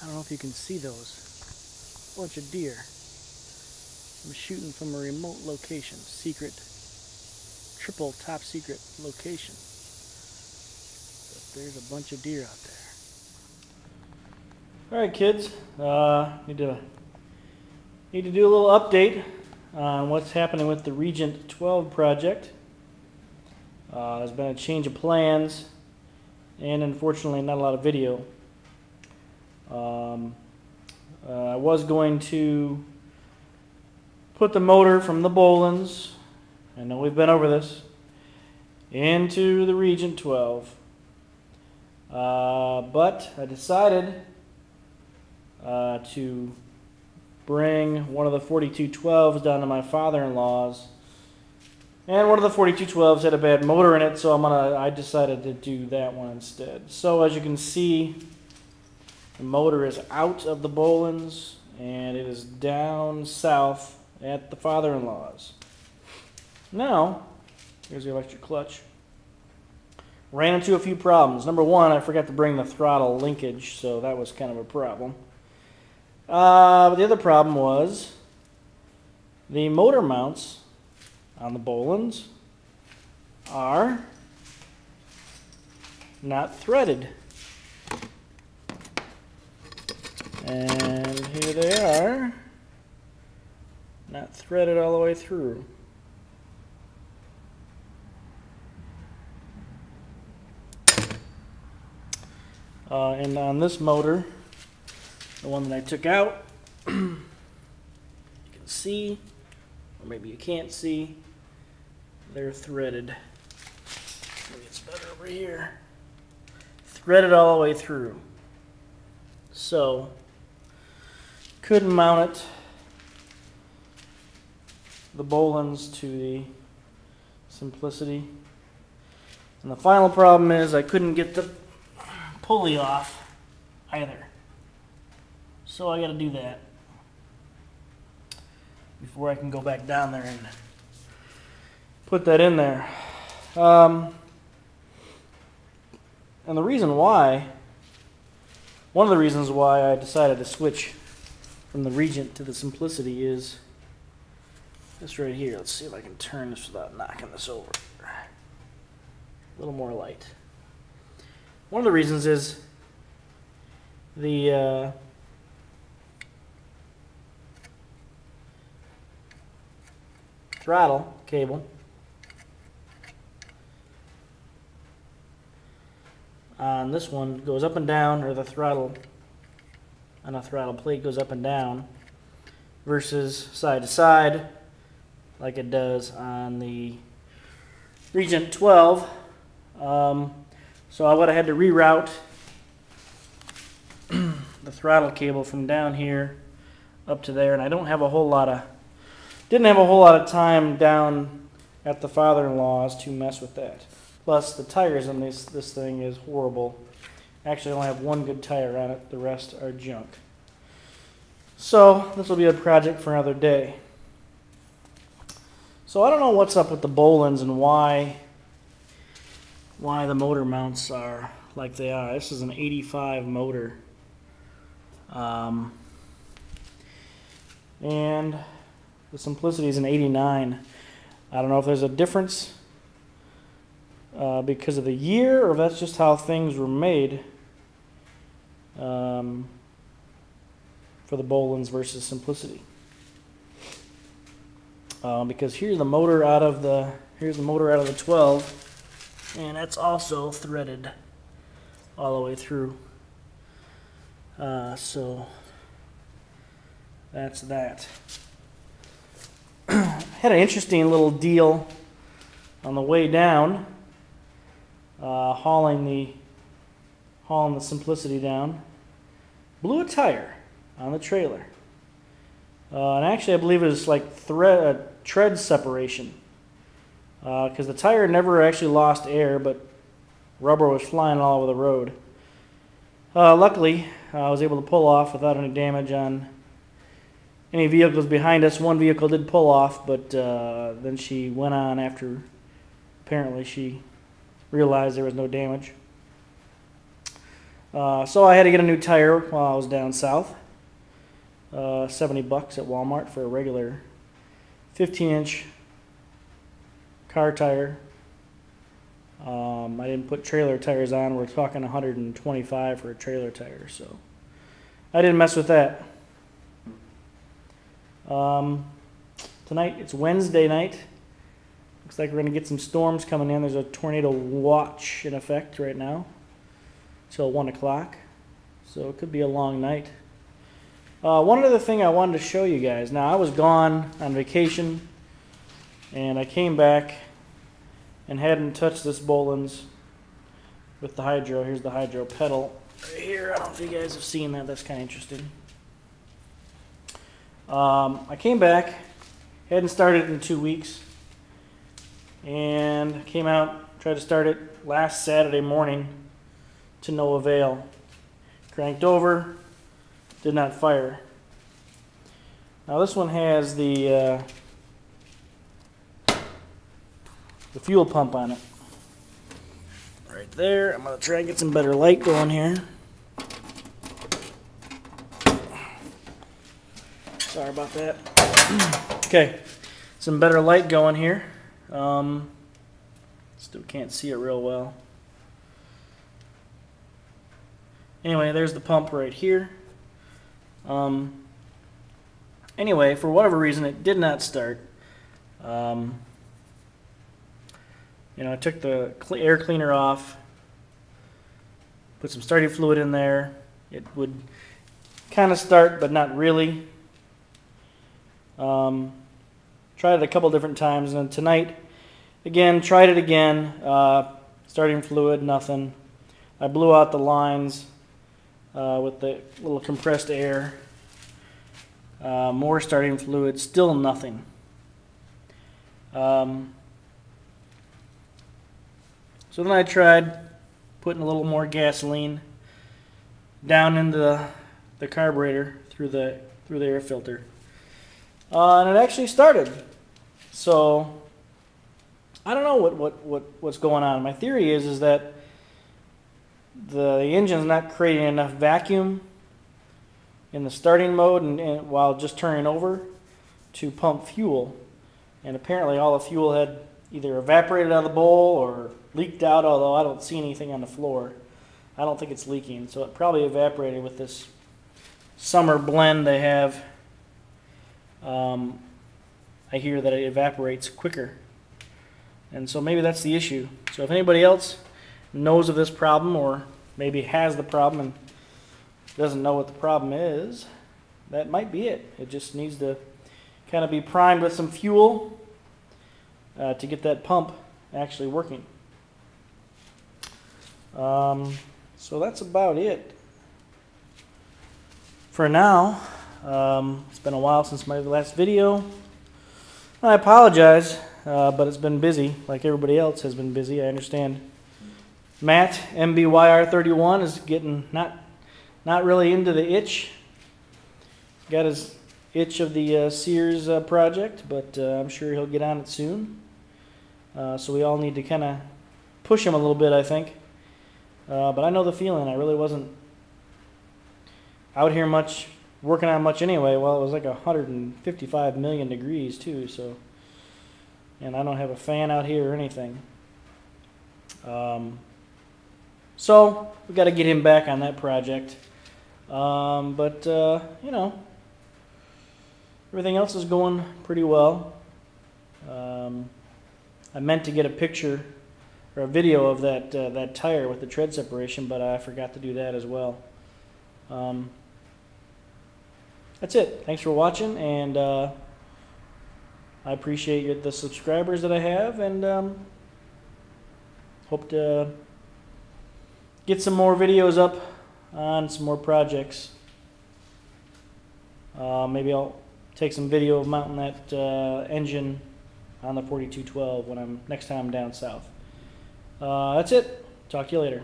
I don't know if you can see those. Bunch of deer. I'm shooting from a remote location. Secret, triple top secret location. But there's a bunch of deer out there. Alright kids, need to do a little update on what's happening with the Regent 12 project. There's been a change of plans and unfortunately not a lot of video. I was going to put the motor from the Bolins, I know we've been over this, into the Regent 12. But I decided to bring one of the 4212s down to my father-in-law's, and one of the 4212s had a bad motor in it, so I decided to do that one instead. So as you can see, the motor is out of the Bolins and it is down south at the father-in-law's. Now, here's the electric clutch. Ran into a few problems. Number one, I forgot to bring the throttle linkage, so that was kind of a problem. But the other problem was the motor mounts on the Bolins are not threaded. And here they are, not threaded all the way through. And on this motor, the one that I took out, you can see, or maybe you can't see, they're threaded. Maybe it's better over here. Threaded all the way through. So, couldn't mount it, the Bolins to the Simplicity. And the final problem is I couldn't get the pulley off either. So I got to do that before I can go back down there and put that in there. And the reason why, one of the reasons why I decided to switch from the Regent to the Simplicity is this right here. Let's see if I can turn this without knocking this over. A little more light. One of the reasons is the throttle cable on this one goes up and down, or the throttle on a throttle plate goes up and down versus side to side like it does on the Regent 12. So I would have had to reroute the throttle cable from down here up to there, and I didn't have a whole lot of time down at the father-in-law's to mess with that. Plus the tires on this thing is horrible. Actually, I only have one good tire on it, the rest are junk. So this will be a project for another day. So I don't know what's up with the Bolins and why the motor mounts are like they are. This is an 85 motor. And the Simplicity is an 89. I don't know if there's a difference because of the year, or if that's just how things were made for the Bolins versus Simplicity. Because here's the motor out of the 12, and it's also threaded all the way through. So that's that. Had an interesting little deal on the way down, hauling the Simplicity down. Blew a tire on the trailer, and actually I believe it was like tread separation, because the tire never actually lost air, but rubber was flying all over the road. Luckily, I was able to pull off without any damage on any vehicles behind us. One vehicle did pull off, but then she went on after apparently she realized there was no damage. So I had to get a new tire while I was down south. $70 at Walmart for a regular 15-inch car tire. I didn't put trailer tires on. We're talking 125 for a trailer tire, so I didn't mess with that. Tonight, it's Wednesday night. Looks like we're going to get some storms coming in. There's a tornado watch in effect right now till 1 o'clock, so it could be a long night. One other thing I wanted to show you guys. Now, I was gone on vacation, and I came back and hadn't touched this Boland's with the hydro. Here's the hydro pedal right here. I don't know if you guys have seen that. That's kind of interesting. I came back, hadn't started in 2 weeks, and came out, tried to start it last Saturday morning to no avail. Cranked over, did not fire. Now this one has the fuel pump on it. Right there. I'm going to try and get some better light going here. Sorry about that. Okay, some better light going here. Still can't see it real well. Anyway, there's the pump right here. Anyway, for whatever reason, it did not start. I took the air cleaner off, put some starting fluid in there. It would kind of start, but not really. Tried it a couple different times, and then tonight, again, tried it again. Starting fluid, nothing. I blew out the lines with the little compressed air. More starting fluid, still nothing. So then I tried putting a little more gasoline down into the carburetor through the air filter, and it actually started. So I don't know what's going on. My theory is that the engine's not creating enough vacuum in the starting mode and while just turning over to pump fuel, and apparently all the fuel had either evaporated out of the bowl or leaked out, although I don't see anything on the floor. I don't think it's leaking, so it probably evaporated with this summer blend they have. I hear that it evaporates quicker, and so maybe that's the issue. So if anybody else knows of this problem, or maybe has the problem and doesn't know what the problem is, that might be it. It just needs to kind of be primed with some fuel to get that pump actually working. So that's about it for now. It's been a while since my last video. I apologize, but it's been busy, like everybody else has been busy. I understand Matt, MBYR31, is getting not really into the itch. Got his itch of the Sears project, but I'm sure he'll get on it soon. So we all need to kind of push him a little bit, I think. But I know the feeling. I really wasn't out here much, working on much anyway. Well, it was like 155 million degrees too, so, and I don't have a fan out here or anything. So we got to get him back on that project. But everything else is going pretty well. I meant to get a picture or a video of that tire with the tread separation, but I forgot to do that as well. That's it. Thanks for watching, and I appreciate the subscribers that I have, and hope to get some more videos up on some more projects. Maybe I'll take some video of mounting that engine on the 4212 when next time I'm down south. That's it. Talk to you later.